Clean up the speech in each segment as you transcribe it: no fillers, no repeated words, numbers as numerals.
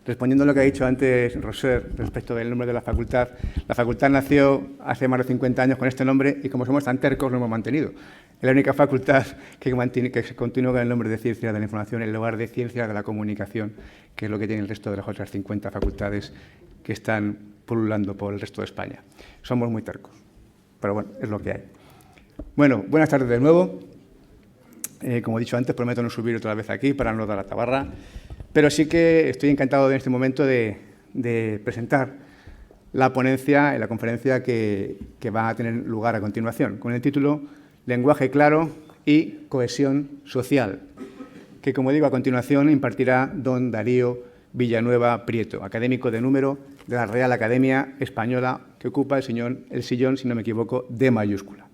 Respondiendo a lo que ha dicho antes Roser respecto del nombre de la facultad nació hace más de 50 años con este nombre y como somos tan tercos lo hemos mantenido. Es la única facultad que continúa con el nombre de Ciencias de la Información en lugar de Ciencias de la Comunicación, que es lo que tiene el resto de las otras 50 facultades que están pululando por el resto de España. Somos muy tercos, pero bueno, es lo que hay. Bueno, buenas tardes de nuevo. Como he dicho antes, prometo no subir otra vez aquí para no dar la tabarra, pero sí que estoy encantado en este momento de presentar la ponencia, la conferencia que va a tener lugar a continuación, con el título Lenguaje claro y cohesión social, que, como digo, a continuación impartirá don Darío Villanueva Prieto, académico de número de la Real Academia Española, que ocupa el sillón, si no me equivoco, D mayúscula.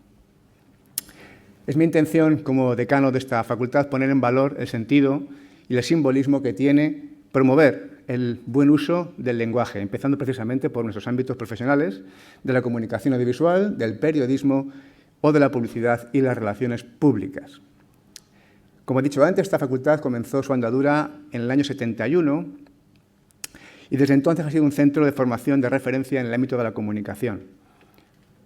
Es mi intención, como decano de esta facultad, poner en valor el sentido y el simbolismo que tiene promover el buen uso del lenguaje, empezando precisamente por nuestros ámbitos profesionales, de la comunicación audiovisual, del periodismo o de la publicidad y las relaciones públicas. Como he dicho antes, esta facultad comenzó su andadura en el año 71 y desde entonces ha sido un centro de formación de referencia en el ámbito de la comunicación.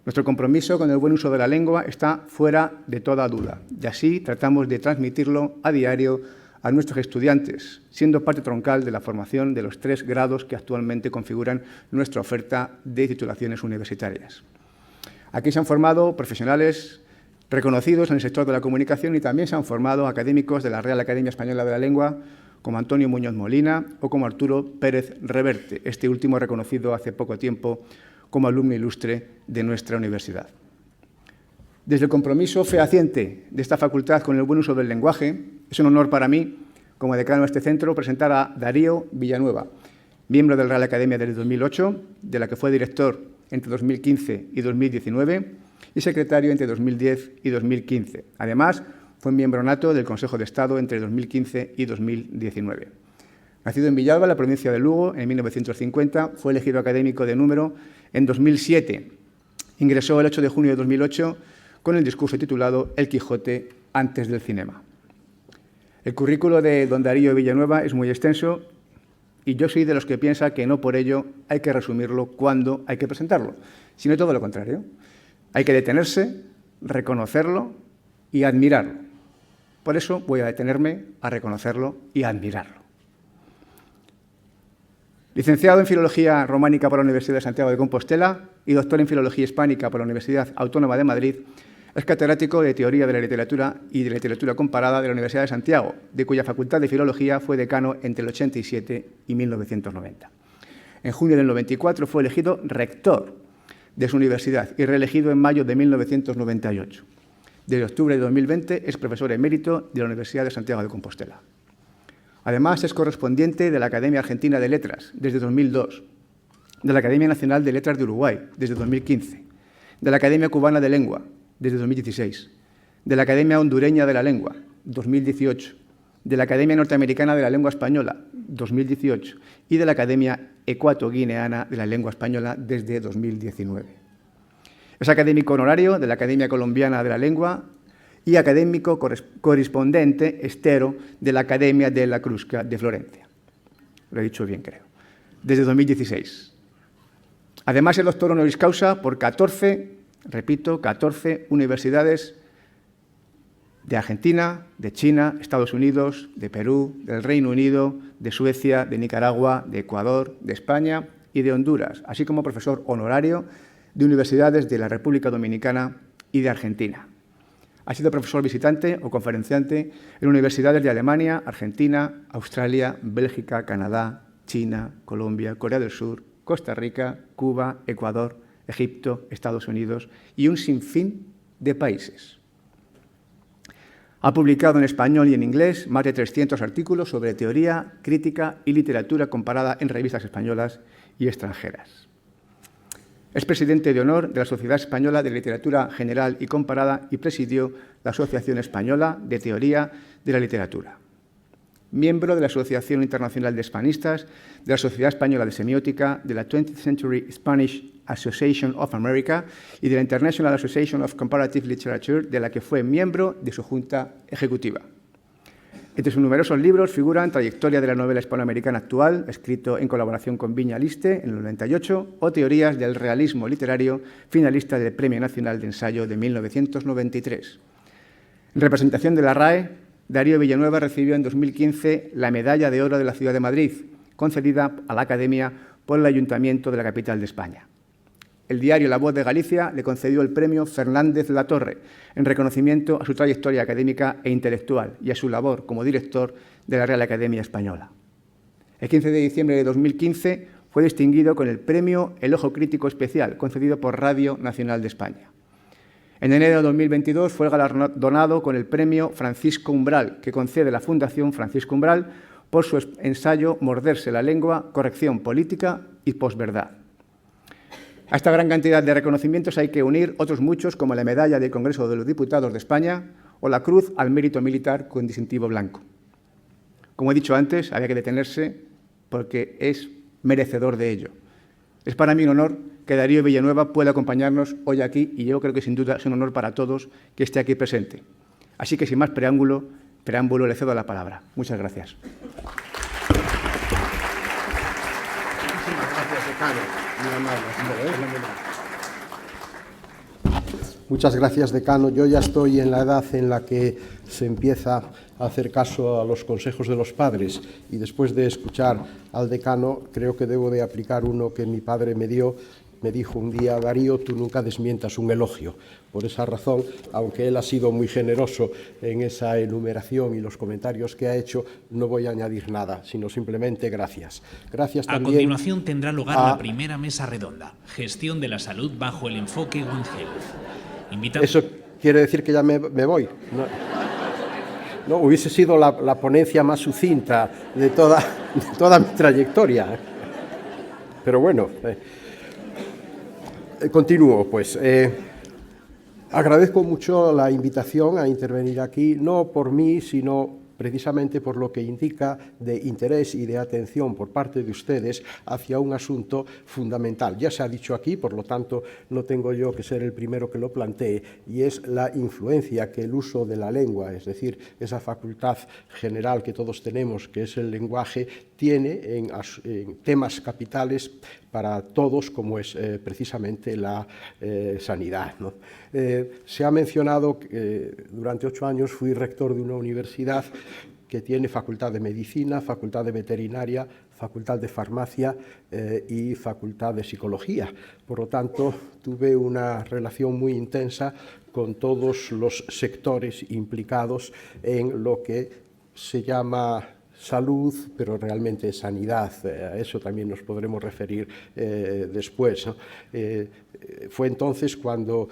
Nuestro compromiso con el buen uso de la lengua está fuera de toda duda y así tratamos de transmitirlo a diario a nuestros estudiantes, siendo parte troncal de la formación de los 3 grados que actualmente configuran nuestra oferta de titulaciones universitarias. Aquí se han formado profesionales reconocidos en el sector de la comunicación y también se han formado académicos de la Real Academia Española de la Lengua, como Antonio Muñoz Molina o como Arturo Pérez Reverte, este último reconocido hace poco tiempo como alumno ilustre de nuestra universidad. Desde el compromiso fehaciente de esta facultad con el buen uso del lenguaje, es un honor para mí, como decano de este centro, presentar a Darío Villanueva, miembro de la Real Academia desde 2008, de la que fue director entre 2015 y 2019 y secretario entre 2010 y 2015. Además, fue miembro nato del Consejo de Estado entre 2015 y 2019. Nacido en Villalba, la provincia de Lugo, en 1950, fue elegido académico de número en 2007. Ingresó el 8 de junio de 2008 con el discurso titulado El Quijote antes del cinema. El currículo de don Darío Villanueva es muy extenso y yo soy de los que piensa que no por ello hay que resumirlo cuando hay que presentarlo, sino todo lo contrario. Hay que detenerse, reconocerlo y admirarlo. Por eso voy a detenerme a reconocerlo y a admirarlo. Licenciado en Filología Románica por la Universidad de Santiago de Compostela y doctor en Filología Hispánica por la Universidad Autónoma de Madrid, es catedrático de Teoría de la Literatura y de Literatura Comparada de la Universidad de Santiago, de cuya Facultad de Filología fue decano entre el 87 y 1990. En junio del 94 fue elegido rector de su universidad y reelegido en mayo de 1998. Desde octubre de 2020 es profesor emérito de la Universidad de Santiago de Compostela. Además, es correspondiente de la Academia Argentina de Letras desde 2002, de la Academia Nacional de Letras de Uruguay desde 2015, de la Academia Cubana de Lengua desde 2016, de la Academia Hondureña de la Lengua 2018, de la Academia Norteamericana de la Lengua Española 2018 y de la Academia Ecuato-Guineana de la Lengua Española desde 2019. Es académico honorario de la Academia Colombiana de la Lengua y académico correspondiente estero de la Academia de la Crusca de Florencia. Lo he dicho bien, creo. Desde 2016. Además, es doctor honoris causa por 14 universidades de Argentina, de China, Estados Unidos, de Perú, del Reino Unido, de Suecia, de Nicaragua, de Ecuador, de España y de Honduras, así como profesor honorario de universidades de la República Dominicana y de Argentina. Ha sido profesor visitante o conferenciante en universidades de Alemania, Argentina, Australia, Bélgica, Canadá, China, Colombia, Corea del Sur, Costa Rica, Cuba, Ecuador, Egipto, Estados Unidos y un sinfín de países. Ha publicado en español y en inglés más de 300 artículos sobre teoría, crítica y literatura comparada en revistas españolas y extranjeras. Es presidente de honor de la Sociedad Española de Literatura General y Comparada y presidió la Asociación Española de Teoría de la Literatura. Miembro de la Asociación Internacional de Hispanistas, de la Sociedad Española de Semiótica, de la 20th Century Spanish Association of America y de la International Association of Comparative Literature, de la que fue miembro de su junta ejecutiva. Entre sus numerosos libros figuran Trayectoria de la novela hispanoamericana actual, escrito en colaboración con Viña Liste en el 98, o Teorías del realismo literario, finalista del Premio Nacional de Ensayo de 1993. En representación de la RAE, Darío Villanueva recibió en 2015 la Medalla de Oro de la Ciudad de Madrid, concedida a la Academia por el Ayuntamiento de la capital de España. El diario La Voz de Galicia le concedió el premio Fernández Latorre, en reconocimiento a su trayectoria académica e intelectual y a su labor como director de la Real Academia Española. El 15 de diciembre de 2015 fue distinguido con el premio El Ojo Crítico Especial, concedido por Radio Nacional de España. En enero de 2022 fue galardonado con el premio Francisco Umbral, que concede la Fundación Francisco Umbral por su ensayo Morderse la lengua, corrección política y posverdad. A esta gran cantidad de reconocimientos hay que unir otros muchos, como la Medalla del Congreso de los Diputados de España o la Cruz al Mérito Militar con distintivo blanco. Como he dicho antes, había que detenerse porque es merecedor de ello. Es para mí un honor que Darío Villanueva pueda acompañarnos hoy aquí y yo creo que sin duda es un honor para todos que esté aquí presente. Así que sin más preámbulo, le cedo la palabra. Muchas gracias. Muchas gracias, decano. Yo ya estoy en la edad en la que se empieza a hacer caso a los consejos de los padres y después de escuchar al decano creo que debo de aplicar uno que mi padre me dijo un día: Darío, tú nunca desmientas un elogio. Por esa razón, aunque él ha sido muy generoso en esa enumeración y los comentarios que ha hecho, no voy a añadir nada, sino simplemente gracias. Gracias también. A continuación tendrá lugar la primera mesa redonda, Gestión de la Salud bajo el enfoque One Health. Eso quiere decir que ya me voy. No, hubiese sido la ponencia más sucinta de toda mi trayectoria. Pero bueno, continúo, pues. Agradezco mucho la invitación a intervenir aquí, no por mí, sino precisamente por lo que indica de interés y de atención por parte de ustedes hacia un asunto fundamental. Ya se ha dicho aquí, por lo tanto, no tengo yo que ser el primero que lo plantee, y es la influencia que el uso de la lengua, es decir, esa facultad general que todos tenemos, que es el lenguaje, tiene en temas capitales para todos, como es precisamente la sanidad, ¿no? Se ha mencionado que durante 8 años fui rector de una universidad que tiene facultad de medicina, facultad de veterinaria, facultad de farmacia y facultad de psicología. Por lo tanto, tuve una relación muy intensa con todos los sectores implicados en lo que se llama salud, pero realmente sanidad. A eso también nos podremos referir después, ¿no? Fue entonces cuando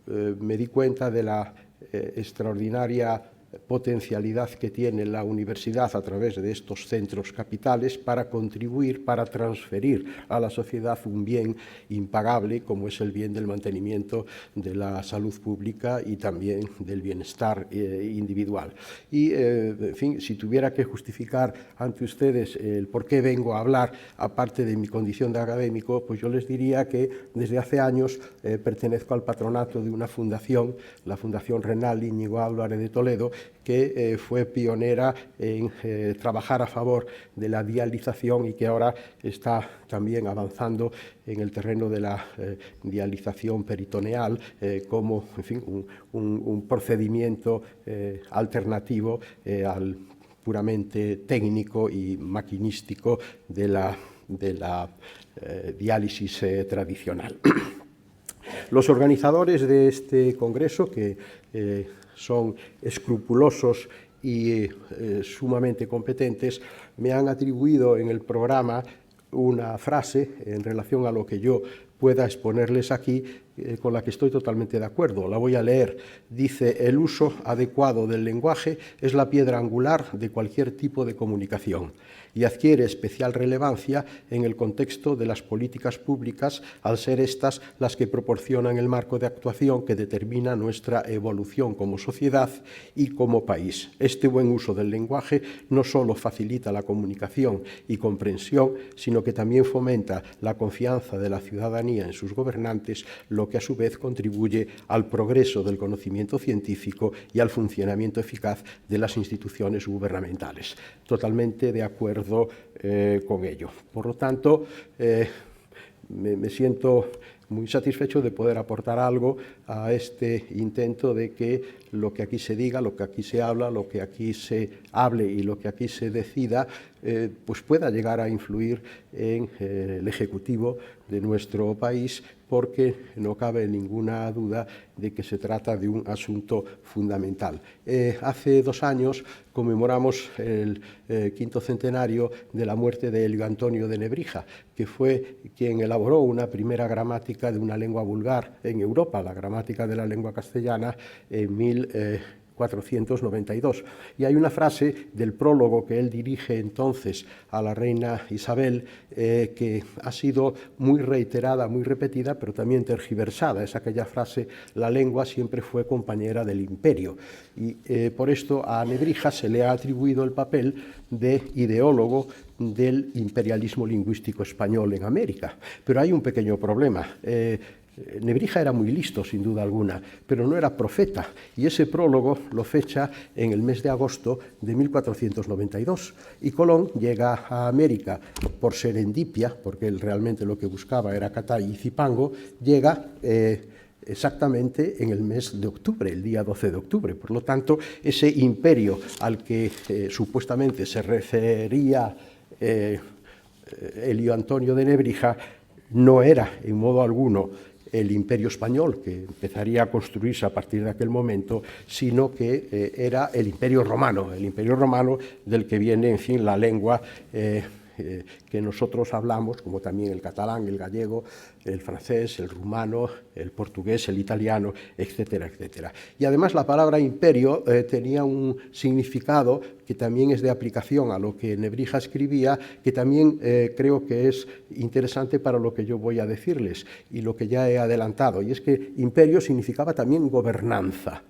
me di cuenta de la extraordinaria potencialidad que tiene la universidad a través de estos centros capitales para contribuir, para transferir a la sociedad un bien impagable como es el bien del mantenimiento de la salud pública y también del bienestar individual. Y, en fin, si tuviera que justificar ante ustedes el por qué vengo a hablar, aparte de mi condición de académico, pues yo les diría que desde hace años pertenezco al patronato de una fundación, la Fundación Renal Íñigo Álvarez de Toledo, que fue pionera en trabajar a favor de la dialización y que ahora está también avanzando en el terreno de la dialización peritoneal como, en fin, un procedimiento alternativo al puramente técnico y maquinístico de la diálisis tradicional. Los organizadores de este congreso, que son escrupulosos y sumamente competentes, me han atribuido en el programa una frase en relación a lo que yo pueda exponerles aquí, con la que estoy totalmente de acuerdo. La voy a leer. Dice: el uso adecuado del lenguaje es la piedra angular de cualquier tipo de comunicación y adquiere especial relevancia en el contexto de las políticas públicas, al ser estas las que proporcionan el marco de actuación que determina nuestra evolución como sociedad y como país. Este buen uso del lenguaje no solo facilita la comunicación y comprensión, sino que también fomenta la confianza de la ciudadanía en sus gobernantes, lo que a su vez contribuye al progreso del conocimiento científico y al funcionamiento eficaz de las instituciones gubernamentales. Totalmente de acuerdo con ello. Por lo tanto, me siento muy satisfecho de poder aportar algo a este intento de que lo que aquí se diga, lo que aquí se habla, lo que aquí se hable y lo que aquí se decida, pues pueda llegar a influir en el Ejecutivo de nuestro país, porque no cabe ninguna duda de que se trata de un asunto fundamental. Hace 2 años conmemoramos el 5º centenario de la muerte de Elio Antonio de Nebrija, que fue quien elaboró una primera gramática de una lengua vulgar en Europa, la gramática de la lengua castellana, en 1492. Y hay una frase del prólogo que él dirige entonces a la reina Isabel que ha sido muy reiterada, muy repetida, pero también tergiversada. Es aquella frase: la lengua siempre fue compañera del imperio. Y por esto a Nebrija se le ha atribuido el papel de ideólogo del imperialismo lingüístico español en América. Pero hay un pequeño problema. Nebrija era muy listo, sin duda alguna, pero no era profeta, y ese prólogo lo fecha en el mes de agosto de 1492. Y Colón llega a América por serendipia, porque él realmente lo que buscaba era Catay y Zipango, llega exactamente en el mes de octubre, el día 12 de octubre. Por lo tanto, ese imperio al que supuestamente se refería Elio Antonio de Nebrija no era en modo alguno el imperio español, que empezaría a construirse a partir de aquel momento, sino que era el imperio romano del que viene, en fin, la lengua que nosotros hablamos, como también el catalán, el gallego, el francés, el rumano, el portugués, el italiano, etcétera, etcétera. Y además la palabra imperio tenía un significado que también es de aplicación a lo que Nebrija escribía, que también creo que es interesante para lo que yo voy a decirles y lo que ya he adelantado, y es que imperio significaba también gobernanza,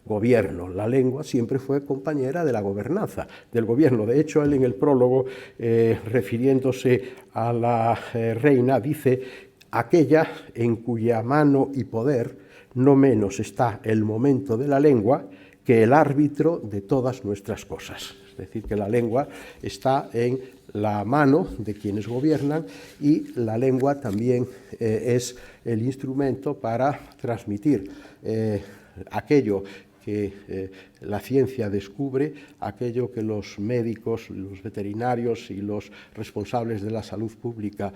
gobierno. La lengua siempre fue compañera de la gobernanza, del gobierno. De hecho, él en el prólogo, refiriéndose a la reina, dice: aquella en cuya mano y poder no menos está el momento de la lengua que el árbitro de todas nuestras cosas. Es decir, que la lengua está en la mano de quienes gobiernan, y la lengua también es el instrumento para transmitir aquello que la ciencia descubre, aquello que los médicos, los veterinarios y los responsables de la salud pública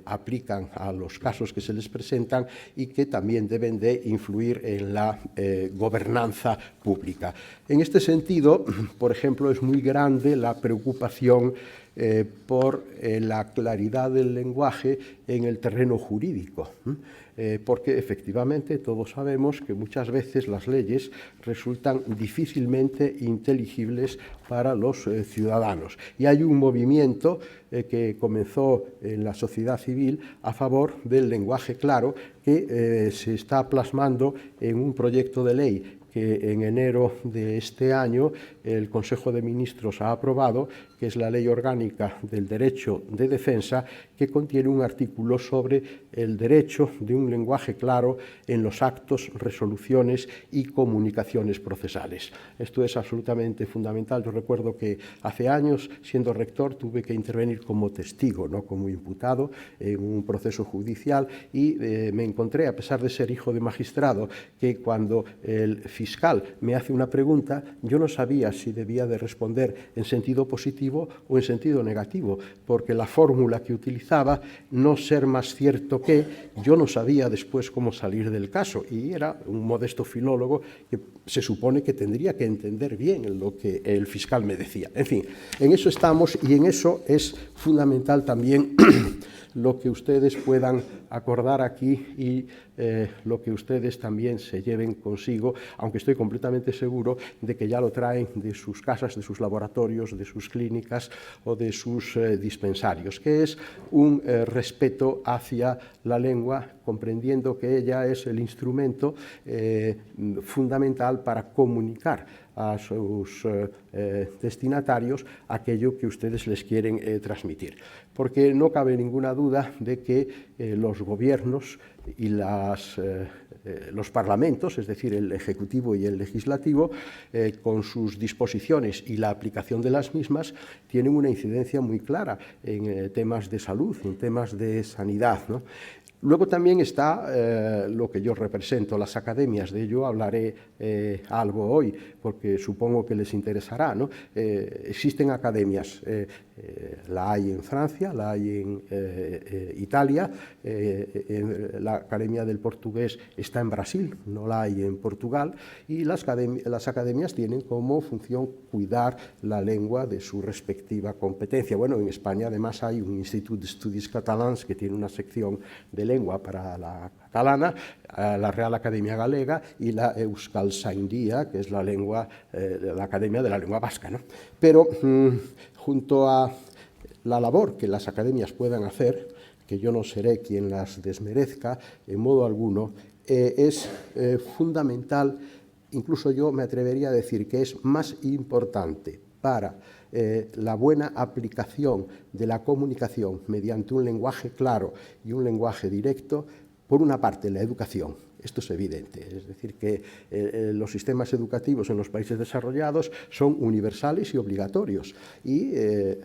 aplican a los casos que se les presentan, y que también deben de influir en la gobernanza pública. En este sentido, por ejemplo, es muy grande la preocupación por la claridad del lenguaje en el terreno jurídico, porque efectivamente todos sabemos que muchas veces las leyes resultan difícilmente inteligibles para los ciudadanos. Y hay un movimiento que comenzó en la sociedad civil a favor del lenguaje claro, que se está plasmando en un proyecto de ley que en enero de este año el Consejo de Ministros ha aprobado, que es la Ley Orgánica del Derecho de Defensa, que contiene un artículo sobre el derecho de un lenguaje claro en los actos, resoluciones y comunicaciones procesales. Esto es absolutamente fundamental. Yo recuerdo que hace años, siendo rector, tuve que intervenir como testigo, no como imputado, en un proceso judicial, y me encontré, a pesar de ser hijo de magistrado, que cuando el fiscal me hace una pregunta, yo no sabía si debía de responder en sentido positivo o en sentido negativo, porque la fórmula que utilizaba, no ser más cierto que, yo no sabía después cómo salir del caso, y era un modesto filólogo que se supone que tendría que entender bien lo que el fiscal me decía. En fin, en eso estamos, y en eso es fundamental también lo que ustedes puedan acordar aquí y lo que ustedes también se lleven consigo, aunque estoy completamente seguro de que ya lo traen de sus casas, de sus laboratorios, de sus clínicas o de sus dispensarios, que es un respeto hacia la lengua, comprendiendo que ella es el instrumento fundamental para comunicar a sus destinatarios aquello que ustedes les quieren transmitir. Porque no cabe ninguna duda de que los gobiernos y los parlamentos, es decir, el Ejecutivo y el Legislativo, con sus disposiciones y la aplicación de las mismas, tienen una incidencia muy clara en temas de salud, en temas de sanidad, ¿no? Luego también está lo que yo represento, las academias. De ello hablaré algo hoy, porque supongo que les interesará, ¿no? Existen academias, la hay en Francia, la hay en Italia, la Academia del Portugués está en Brasil, no la hay en Portugal, y las academias tienen como función cuidar la lengua de su respectiva competencia. Bueno, en España además hay un Institut d'Estudis Catalans que tiene una sección de lengua para la catalana, la Real Academia Galega y la Euskaltzaindia, que es la Academia de la Lengua Vasca, ¿no? Pero junto a la labor que las academias puedan hacer, que yo no seré quien las desmerezca en modo alguno, es fundamental, incluso yo me atrevería a decir que es más importante para la buena aplicación de la comunicación mediante un lenguaje claro y un lenguaje directo, por una parte la educación. Esto es evidente, es decir, que los sistemas educativos en los países desarrollados son universales y obligatorios y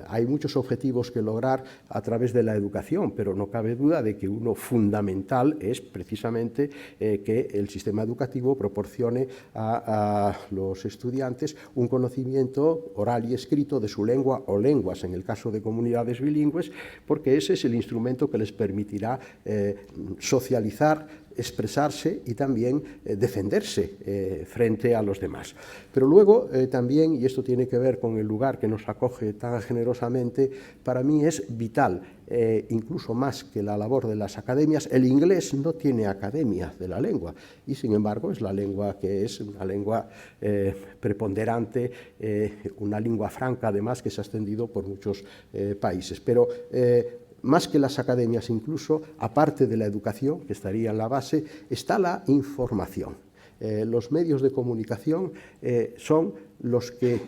hay muchos objetivos que lograr a través de la educación, pero no cabe duda de que uno fundamental es precisamente que el sistema educativo proporcione a los estudiantes un conocimiento oral y escrito de su lengua o lenguas, en el caso de comunidades bilingües, porque ese es el instrumento que les permitirá socializar, expresarse y también defenderse frente a los demás. Pero luego también, y esto tiene que ver con el lugar que nos acoge tan generosamente, para mí es vital, incluso más que la labor de las academias. El inglés no tiene academia de la lengua y sin embargo es la lengua que es una lengua preponderante, una lengua franca además que se ha extendido por muchos países. Pero más que las academias incluso, aparte de la educación, que estaría en la base, está la información. Los medios de comunicación son los que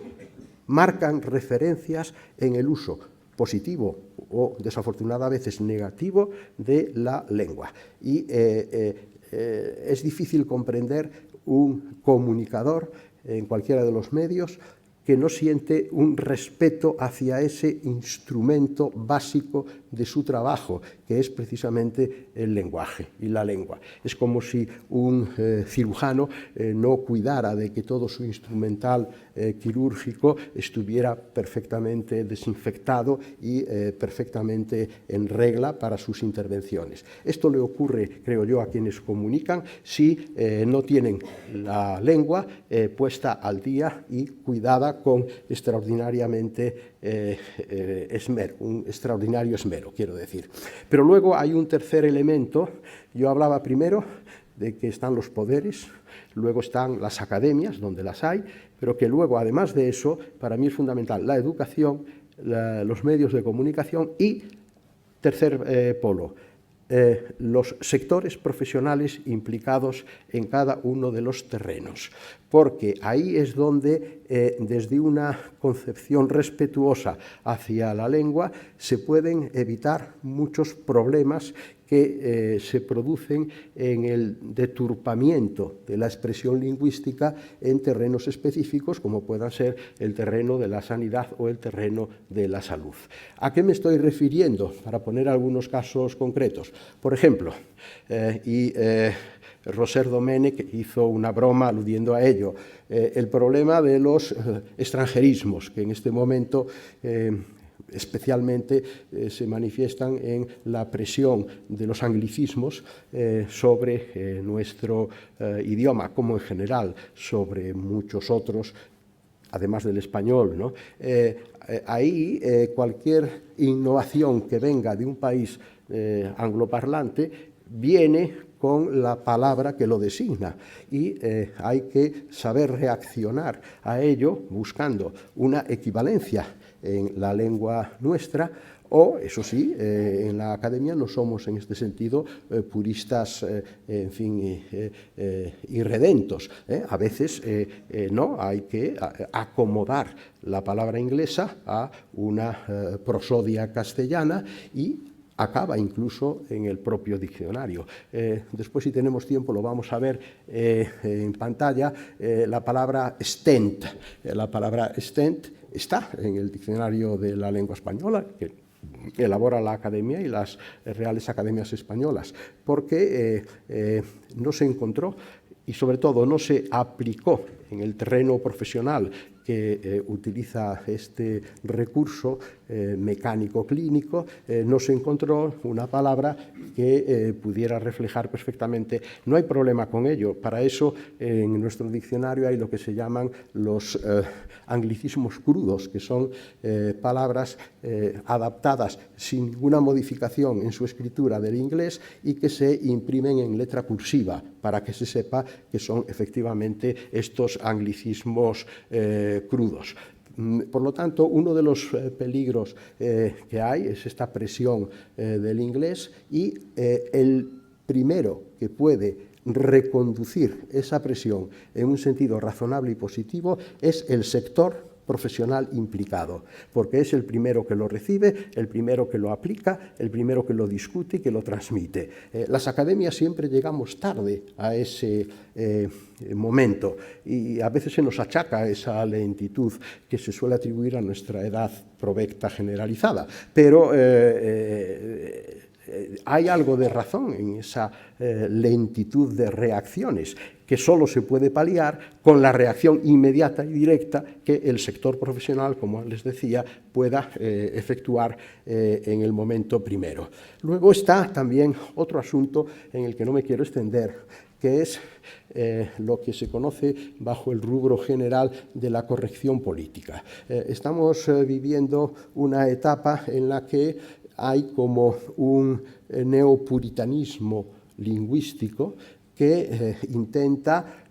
marcan referencias en el uso positivo o desafortunada a veces negativo de la lengua. Y es difícil comprender un comunicador en cualquiera de los medios que no siente un respeto hacia ese instrumento básico de su trabajo, que es precisamente el lenguaje y la lengua. Es como si un cirujano no cuidara de que todo su instrumental quirúrgico estuviera perfectamente desinfectado y perfectamente en regla para sus intervenciones. Esto le ocurre, creo yo, a quienes comunican si no tienen la lengua puesta al día y cuidada con extraordinariamente esmero, un extraordinario esmero, quiero decir. Pero luego hay un tercer elemento. Yo hablaba primero de que están los poderes, luego están las academias, donde las hay, pero que luego, además de eso, para mí es fundamental la educación, los medios de comunicación y, tercer polo, los sectores profesionales implicados en cada uno de los terrenos, porque ahí es donde, desde una concepción respetuosa hacia la lengua, se pueden evitar muchos problemas que se producen en el deturpamiento de la expresión lingüística en terrenos específicos, como puedan ser el terreno de la sanidad o el terreno de la salud. ¿A qué me estoy refiriendo? Para poner algunos casos concretos. Por ejemplo, Roser Domènech hizo una broma aludiendo a ello, el problema de los extranjerismos, que en este momento especialmente se manifiestan en la presión de los anglicismos sobre nuestro idioma, como en general sobre muchos otros, además del español, ¿no? Ahí cualquier innovación que venga de un país angloparlante viene con la palabra que lo designa y hay que saber reaccionar a ello buscando una equivalencia en la lengua nuestra. O, eso sí, en la academia no somos en este sentido puristas, en fin, irredentos. A veces no, hay que acomodar la palabra inglesa a una prosodia castellana y acaba incluso en el propio diccionario. Después, si tenemos tiempo, lo vamos a ver en pantalla, la palabra stent. La palabra stent está en el diccionario de la lengua española, que elabora la Academia y las Reales Academias Españolas, porque no se encontró y sobre todo no se aplicó en el terreno profesional que utiliza este recurso mecánico-clínico, no se encontró una palabra que pudiera reflejar perfectamente. No hay problema con ello. Para eso, en nuestro diccionario hay lo que se llaman los anglicismos crudos, que son palabras adaptadas sin ninguna modificación en su escritura del inglés y que se imprimen en letra cursiva para que se sepa que son efectivamente estos anglicismos crudos. Por lo tanto, uno de los peligros que hay es esta presión del inglés y el primero que puede reconducir esa presión en un sentido razonable y positivo es el sector profesional implicado, porque es el primero que lo recibe, el primero que lo aplica, el primero que lo discute y que lo transmite. Las academias siempre llegamos tarde a ese momento y a veces se nos achaca esa lentitud que se suele atribuir a nuestra edad provecta generalizada, pero hay algo de razón en esa lentitud de reacciones que solo se puede paliar con la reacción inmediata y directa que el sector profesional, como les decía, pueda efectuar en el momento primero. Luego está también otro asunto en el que no me quiero extender, que es lo que se conoce bajo el rubro general de la corrección política. Estamos viviendo una etapa en la que hay como un neopuritanismo lingüístico que intenta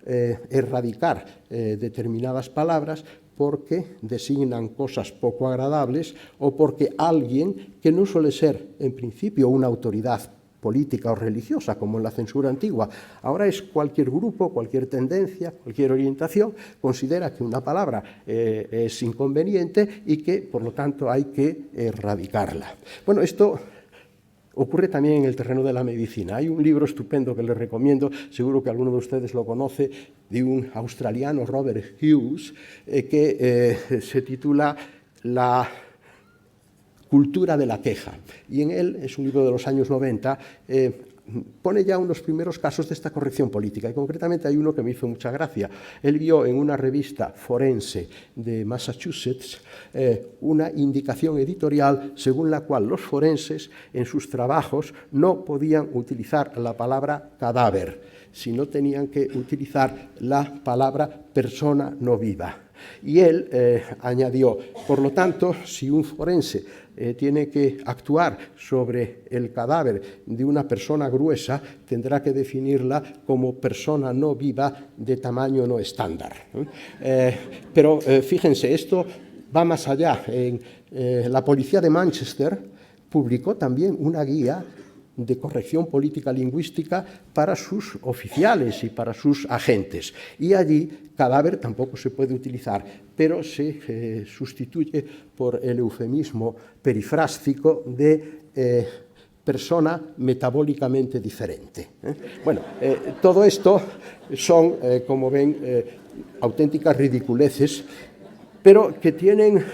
erradicar determinadas palabras porque designan cosas poco agradables o porque alguien que no suele ser en principio una autoridad política o religiosa, como en la censura antigua, ahora es cualquier grupo, cualquier tendencia, cualquier orientación, considera que una palabra es inconveniente y que, por lo tanto, hay que erradicarla. Bueno, esto ocurre también en el terreno de la medicina. Hay un libro estupendo que les recomiendo, seguro que alguno de ustedes lo conoce, de un australiano, Robert Hughes, que se titula La cultura de la queja. Y en él, es un libro de los años 90, pone ya unos primeros casos de esta corrección política, y concretamente hay uno que me hizo mucha gracia. Él vio en una revista forense de Massachusetts una indicación editorial según la cual los forenses en sus trabajos no podían utilizar la palabra cadáver, sino tenían que utilizar la palabra persona no viva. Y él añadió, por lo tanto, si un forense tiene que actuar sobre el cadáver de una persona gruesa, tendrá que definirla como persona no viva de tamaño no estándar. Pero fíjense, esto va más allá. La policía de Manchester publicó también una guía de corrección política lingüística para sus oficiales y para sus agentes. Y allí cadáver tampoco se puede utilizar, pero se sustituye por el eufemismo perifrástico de persona metabólicamente diferente. Bueno, todo esto son, como ven, auténticas ridiculeces, pero que tienen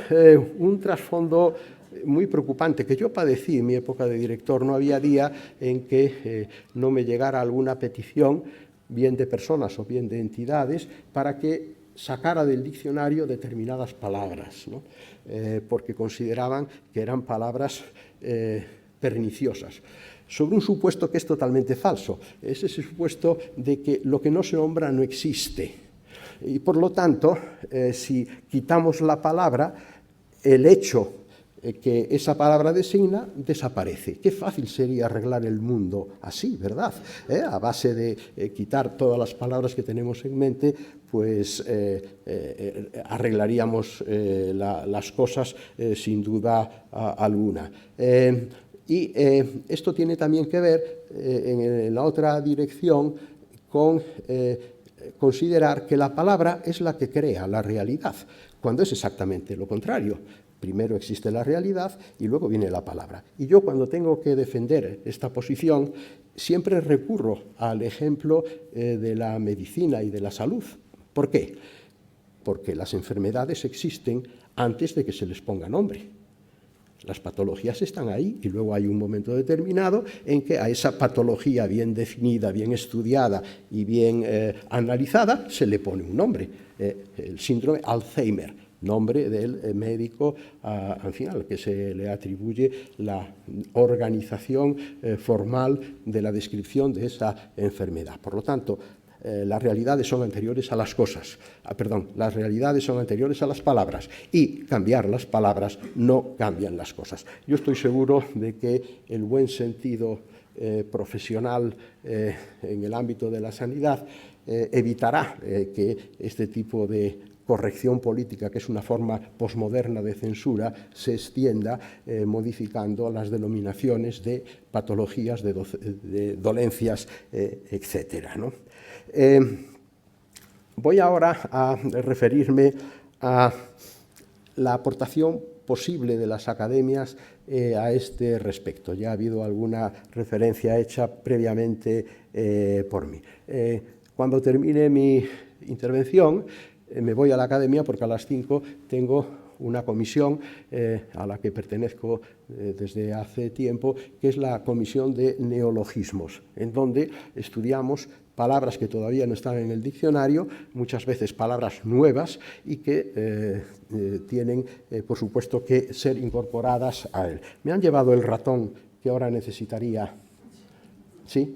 un trasfondo muy preocupante, que yo padecí en mi época de director. No había día en que no me llegara alguna petición, bien de personas o bien de entidades, para que sacara del diccionario determinadas palabras, ¿no? Porque consideraban que eran palabras perniciosas, sobre un supuesto que es totalmente falso. Es ese supuesto de que lo que no se nombra no existe. Y por lo tanto, si quitamos la palabra, el hecho que esa palabra designa desaparece. Qué fácil sería arreglar el mundo así, ¿verdad? A base de quitar todas las palabras que tenemos en mente, pues arreglaríamos las cosas sin duda alguna. Y esto tiene también que ver, en la otra dirección, con considerar que la palabra es la que crea la realidad, cuando es exactamente lo contrario. Primero existe la realidad y luego viene la palabra. Y yo, cuando tengo que defender esta posición, siempre recurro al ejemplo de la medicina y de la salud. ¿Por qué? Porque las enfermedades existen antes de que se les ponga nombre. Las patologías están ahí y luego hay un momento determinado en que a esa patología bien definida, bien estudiada y bien analizada se le pone un nombre. El síndrome Alzheimer, nombre del médico al que se le atribuye la organización formal de la descripción de esa enfermedad. Por lo tanto, las realidades son anteriores a las cosas, las realidades son anteriores a las palabras, y cambiar las palabras no cambian las cosas. Yo estoy seguro de que el buen sentido profesional en el ámbito de la sanidad evitará que este tipo de corrección política, que es una forma posmoderna de censura, se extienda modificando las denominaciones de patologías, de dolencias, etcétera, ¿no? Voy ahora a referirme a la aportación posible de las academias a este respecto. Ya ha habido alguna referencia hecha previamente por mí. Cuando termine mi intervención, me voy a la academia porque a las 5 tengo una comisión a la que pertenezco desde hace tiempo, que es la Comisión de Neologismos, en donde estudiamos palabras que todavía no están en el diccionario, muchas veces palabras nuevas y que tienen, por supuesto, que ser incorporadas a él. Me han llevado el ratón que ahora necesitaría. ¿Sí?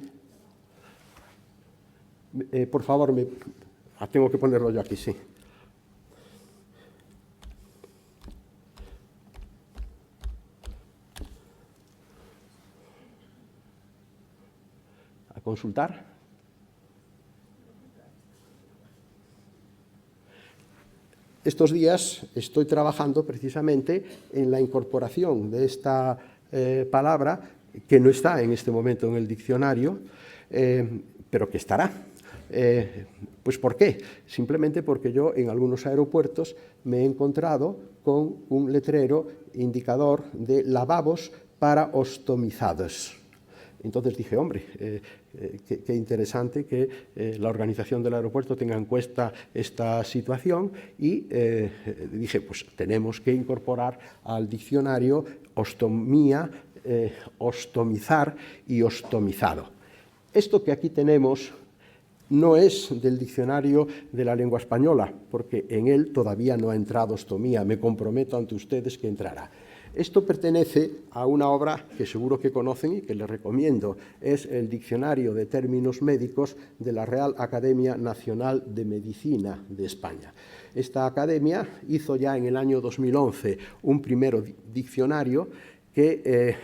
Por favor, tengo que ponerlo yo aquí, sí. A consultar. Estos días estoy trabajando precisamente en la incorporación de esta palabra, que no está en este momento en el diccionario, pero que estará. Pues ¿por qué? Simplemente porque yo en algunos aeropuertos me he encontrado con un letrero indicador de lavabos para ostomizados. Entonces dije, hombre, qué interesante que la organización del aeropuerto tenga en cuenta esta situación, y dije, pues tenemos que incorporar al diccionario ostomía, ostomizar y ostomizado. Esto que aquí tenemos no es del diccionario de la lengua española, porque en él todavía no ha entrado ostomía. Me comprometo ante ustedes que entrará. Esto pertenece a una obra que seguro que conocen y que les recomiendo. Es el Diccionario de Términos Médicos de la Real Academia Nacional de Medicina de España. Esta academia hizo ya en el año 2011 un primer diccionario que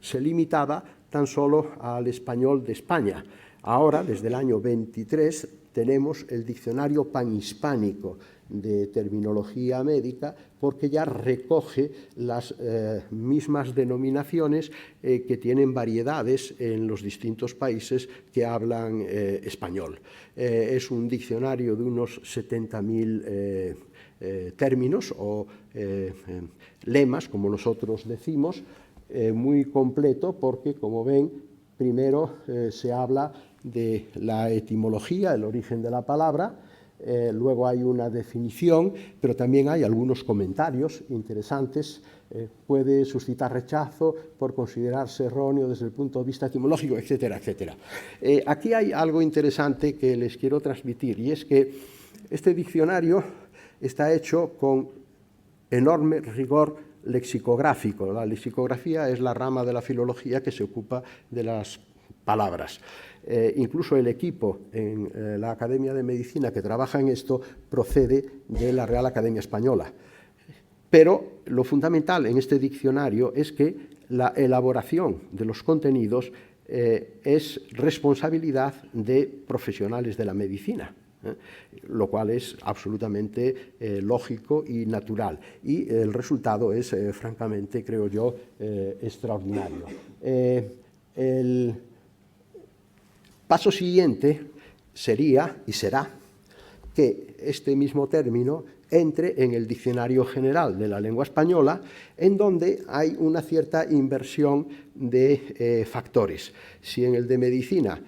se limitaba tan solo al español de España. Ahora, desde el año 23, tenemos el Diccionario Panhispánico de Terminología Médica, porque ya recoge las mismas denominaciones que tienen variedades en los distintos países que hablan español. Es un diccionario de unos 70.000 términos o lemas, como nosotros decimos, muy completo porque, como ven, primero se habla de la etimología, el origen de la palabra, luego hay una definición, pero también hay algunos comentarios interesantes. Puede suscitar rechazo por considerarse erróneo desde el punto de vista etimológico, etcétera, etcétera. Aquí hay algo interesante que les quiero transmitir, y es que este diccionario está hecho con enorme rigor lexicográfico. La lexicografía es la rama de la filología que se ocupa de las palabras. Incluso el equipo en la Academia de Medicina que trabaja en esto procede de la Real Academia Española. Pero lo fundamental en este diccionario es que la elaboración de los contenidos es responsabilidad de profesionales de la medicina, lo cual es absolutamente lógico y natural. Y el resultado es, francamente, creo yo, extraordinario. El paso siguiente sería y será que este mismo término entre en el Diccionario General de la Lengua Española, en donde hay una cierta inversión de factores. Si en el de medicina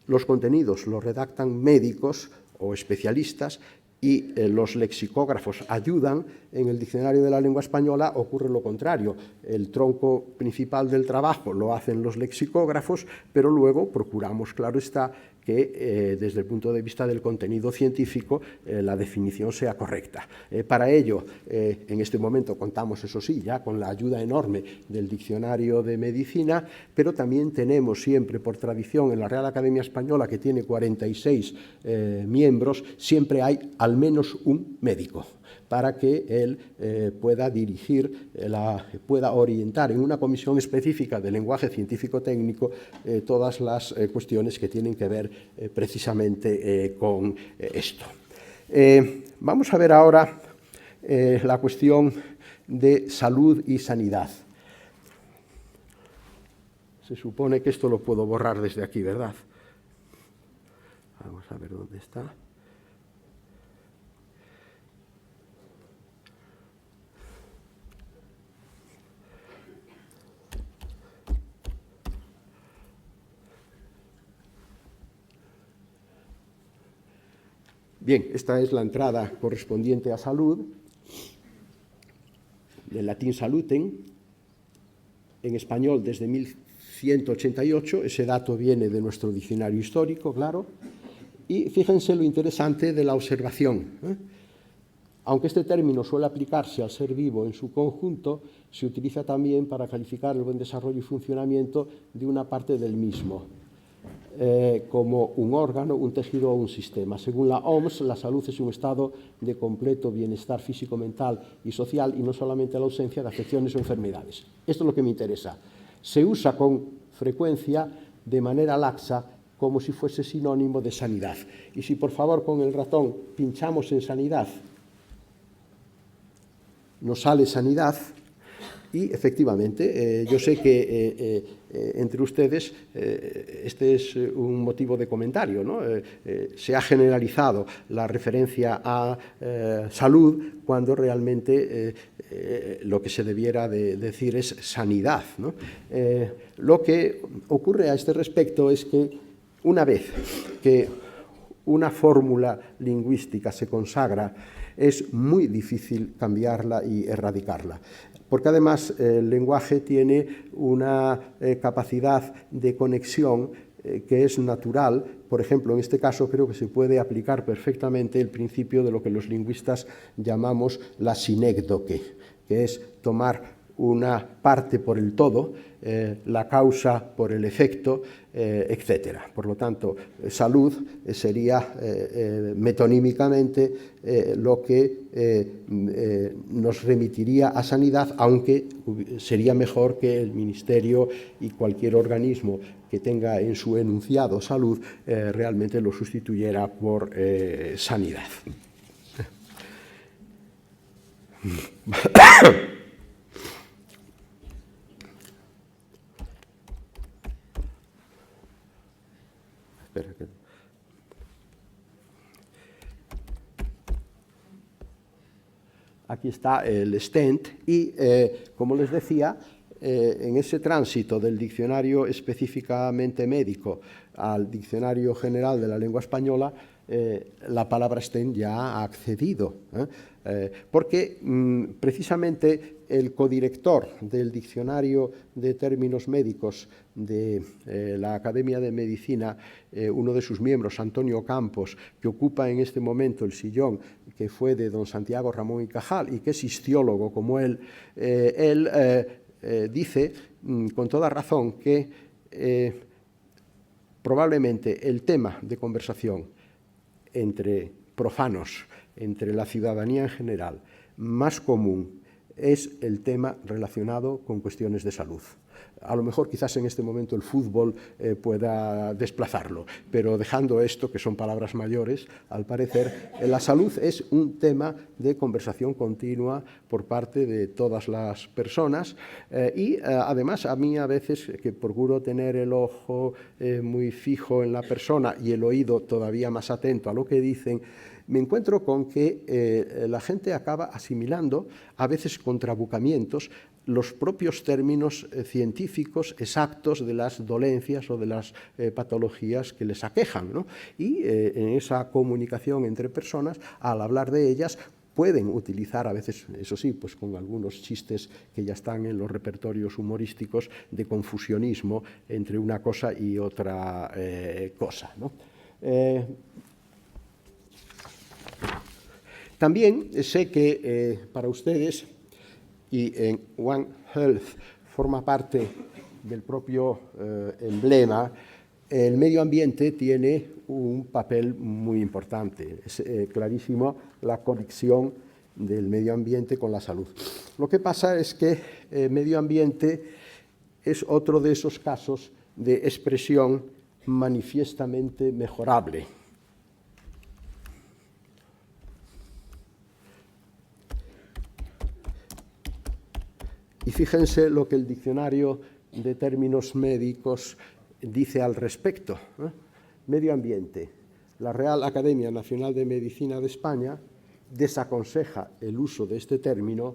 los contenidos los redactan médicos o especialistas y los lexicógrafos ayudan, en el Diccionario de la Lengua Española ocurre lo contrario. El tronco principal del trabajo lo hacen los lexicógrafos, pero luego procuramos, claro está, que desde el punto de vista del contenido científico la definición sea correcta. Para ello, en este momento contamos, eso sí, ya con la ayuda enorme del Diccionario de Medicina, pero también tenemos siempre, por tradición, en la Real Academia Española, que tiene 46 miembros, siempre hay al menos un médico, para que él pueda dirigir, pueda orientar en una comisión específica de lenguaje científico-técnico todas las cuestiones que tienen que ver precisamente con esto. Vamos a ver ahora la cuestión de salud y sanidad. Se supone que esto lo puedo borrar desde aquí, ¿verdad? Vamos a ver dónde está. Bien, esta es la entrada correspondiente a salud, del latín salutem, en español desde 1188, ese dato viene de nuestro diccionario histórico, claro, y fíjense lo interesante de la observación. Aunque este término suele aplicarse al ser vivo en su conjunto, se utiliza también para calificar el buen desarrollo y funcionamiento de una parte del mismo, como un órgano, un tejido o un sistema. Según la OMS, la salud es un estado de completo bienestar físico, mental y social, y no solamente la ausencia de afecciones o enfermedades. Esto es lo que me interesa. Se usa con frecuencia de manera laxa, como si fuese sinónimo de sanidad. Y si por favor con el ratón pinchamos en sanidad, nos sale sanidad. Y efectivamente, yo sé que entre ustedes este es un motivo de comentario, ¿no? Se ha generalizado la referencia a salud cuando realmente lo que se debiera de decir es sanidad, ¿no? Lo que ocurre a este respecto es que una vez que una fórmula lingüística se consagra, es muy difícil cambiarla y erradicarla, porque además el lenguaje tiene una capacidad de conexión que es natural. Por ejemplo, en este caso creo que se puede aplicar perfectamente el principio de lo que los lingüistas llamamos la sinécdoque, que es tomar una parte por el todo, la causa por el efecto, etc. Por lo tanto, salud sería metonímicamente lo que nos remitiría a sanidad, aunque sería mejor que el Ministerio y cualquier organismo que tenga en su enunciado salud realmente lo sustituyera por sanidad. Aquí está el stent y, como les decía, en ese tránsito del diccionario específicamente médico al diccionario general de la lengua española, la palabra stent ya ha accedido, porque precisamente el codirector del diccionario de términos médicos de la Academia de Medicina, uno de sus miembros, Antonio Campos, que ocupa en este momento el sillón que fue de don Santiago Ramón y Cajal y que es histiólogo como él, dice con toda razón que probablemente el tema de conversación entre profanos, entre la ciudadanía en general, más común es el tema relacionado con cuestiones de salud. A lo mejor quizás en este momento el fútbol pueda desplazarlo, pero dejando esto, que son palabras mayores, al parecer, la salud es un tema de conversación continua por parte de todas las personas y además a mí a veces, que procuro tener el ojo muy fijo en la persona y el oído todavía más atento a lo que dicen, me encuentro con que la gente acaba asimilando, a veces con trabucamientos, los propios términos científicos exactos de las dolencias o de las patologías que les aquejan, ¿no? Y en esa comunicación entre personas, al hablar de ellas, pueden utilizar, a veces, eso sí, pues con algunos chistes que ya están en los repertorios humorísticos de confusionismo entre una cosa y otra cosa, ¿no? También sé que para ustedes, y en One Health forma parte del propio emblema, el medio ambiente tiene un papel muy importante. Es clarísimo la conexión del medio ambiente con la salud. Lo que pasa es que medio ambiente es otro de esos casos de expresión manifiestamente mejorable. Y fíjense lo que el diccionario de términos médicos dice al respecto. Medio ambiente. La Real Academia Nacional de Medicina de España desaconseja el uso de este término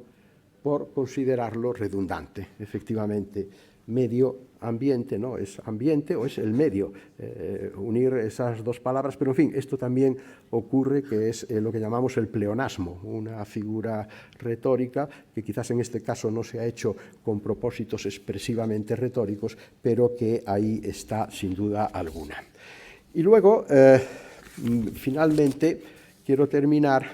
por considerarlo redundante. Efectivamente, medio ambiente, ¿no? Es ambiente o es el medio. Unir esas dos palabras, pero en fin, esto también ocurre, que es lo que llamamos el pleonasmo, una figura retórica que quizás en este caso no se ha hecho con propósitos expresivamente retóricos, pero que ahí está sin duda alguna. Y luego, finalmente, quiero terminar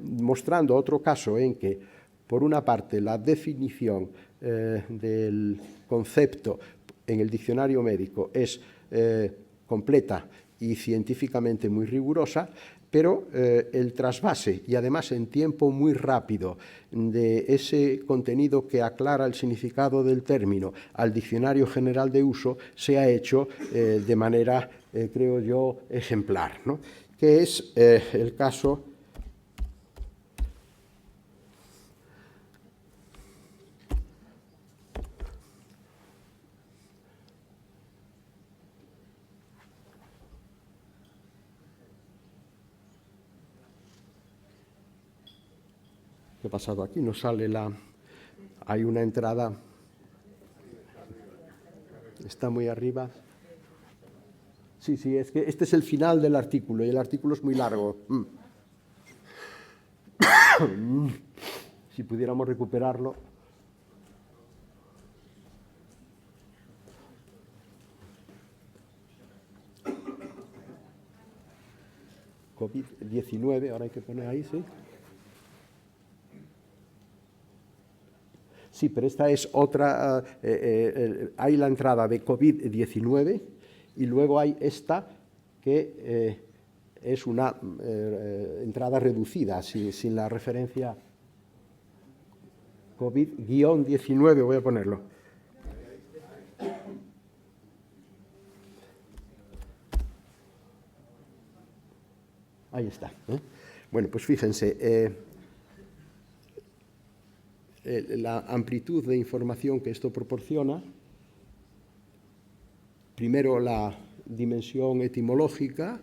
mostrando otro caso en que, por una parte, la definición del concepto en el diccionario médico es completa y científicamente muy rigurosa, pero el trasvase, y además en tiempo muy rápido, de ese contenido que aclara el significado del término al diccionario general de uso, se ha hecho de manera, creo yo, ejemplar, ¿no? Que es el caso ¿Qué ha pasado aquí? No sale la... Hay una entrada... Está muy arriba. Sí, sí, es que este es el final del artículo y el artículo es muy largo. Si pudiéramos recuperarlo. COVID-19, ahora hay que poner ahí, ¿sí? Sí, pero esta es otra, hay la entrada de COVID-19 y luego hay esta que es una entrada reducida, sin la referencia COVID-19, voy a ponerlo. Ahí está. Bueno, pues fíjense, la amplitud de información que esto proporciona, primero la dimensión etimológica,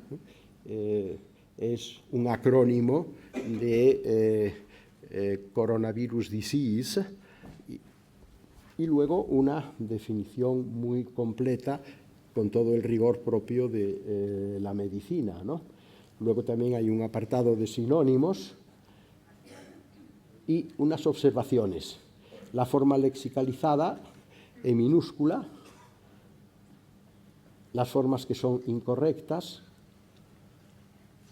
es un acrónimo de coronavirus disease, y luego una definición muy completa con todo el rigor propio de la medicina, ¿no? Luego también hay un apartado de sinónimos y unas observaciones. La forma lexicalizada en minúscula, las formas que son incorrectas,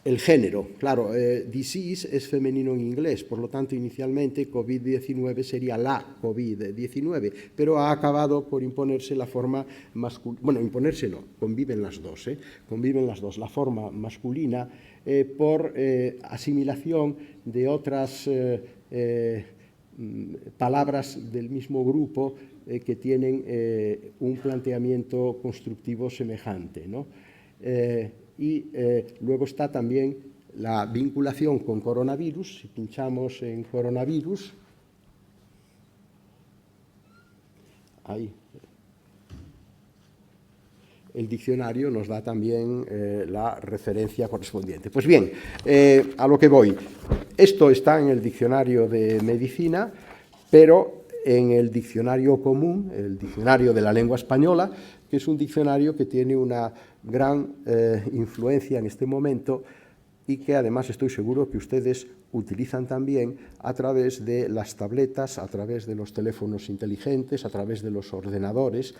el género. Claro, disease es femenino en inglés, por lo tanto, inicialmente COVID-19 sería la COVID-19, pero ha acabado por imponerse la forma masculina. Bueno, imponerse no, conviven las dos, conviven las dos. La forma masculina por asimilación de otras palabras del mismo grupo que tienen un planteamiento constructivo semejante, ¿no? Luego está también la vinculación con coronavirus. Si pinchamos en coronavirus, ahí el diccionario nos da también la referencia correspondiente. Pues bien, a lo que voy. Esto está en el diccionario de medicina, pero en el diccionario común, el diccionario de la lengua española, que es un diccionario que tiene una gran influencia en este momento y que además estoy seguro que ustedes utilizan también a través de las tabletas, a través de los teléfonos inteligentes, a través de los ordenadores,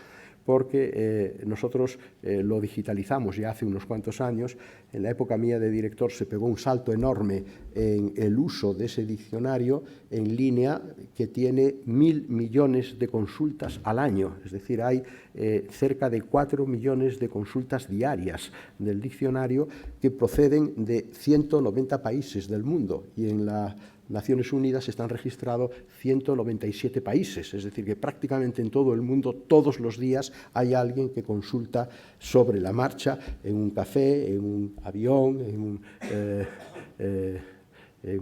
porque nosotros lo digitalizamos ya hace unos cuantos años. En la época mía de director se pegó un salto enorme en el uso de ese diccionario en línea, que tiene 1.000 millones de consultas al año. Es decir, hay cerca de 4 millones de consultas diarias del diccionario que proceden de 190 países del mundo, y en las Naciones Unidas están registrados 197 países, es decir, que prácticamente en todo el mundo, todos los días, hay alguien que consulta sobre la marcha, en un café, en un avión, en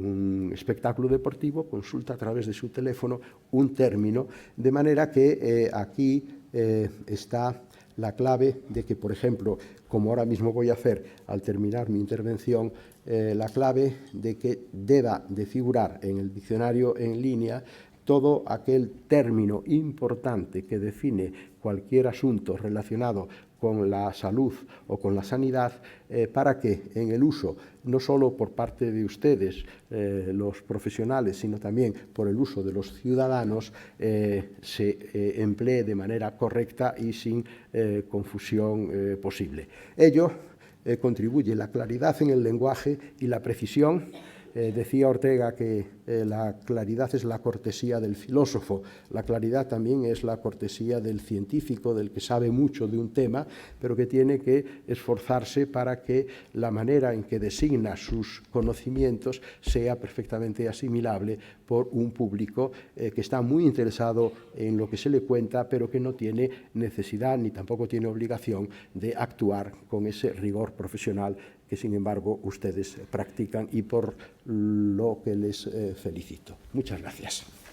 un espectáculo deportivo, consulta a través de su teléfono un término, de manera que aquí está la clave de que, por ejemplo, como ahora mismo voy a hacer al terminar mi intervención, la clave de que deba de figurar en el diccionario en línea todo aquel término importante que define cualquier asunto relacionado con la salud o con la sanidad, para que en el uso, no solo por parte de ustedes, los profesionales, sino también por el uso de los ciudadanos, se emplee de manera correcta y sin confusión posible. Ello contribuye la claridad en el lenguaje y la precisión. Decía Ortega que la claridad es la cortesía del filósofo, la claridad también es la cortesía del científico, del que sabe mucho de un tema, pero que tiene que esforzarse para que la manera en que designa sus conocimientos sea perfectamente asimilable por un público que está muy interesado en lo que se le cuenta, pero que no tiene necesidad ni tampoco tiene obligación de actuar con ese rigor profesional que, sin embargo, ustedes practican, y por lo que les felicito. Muchas gracias.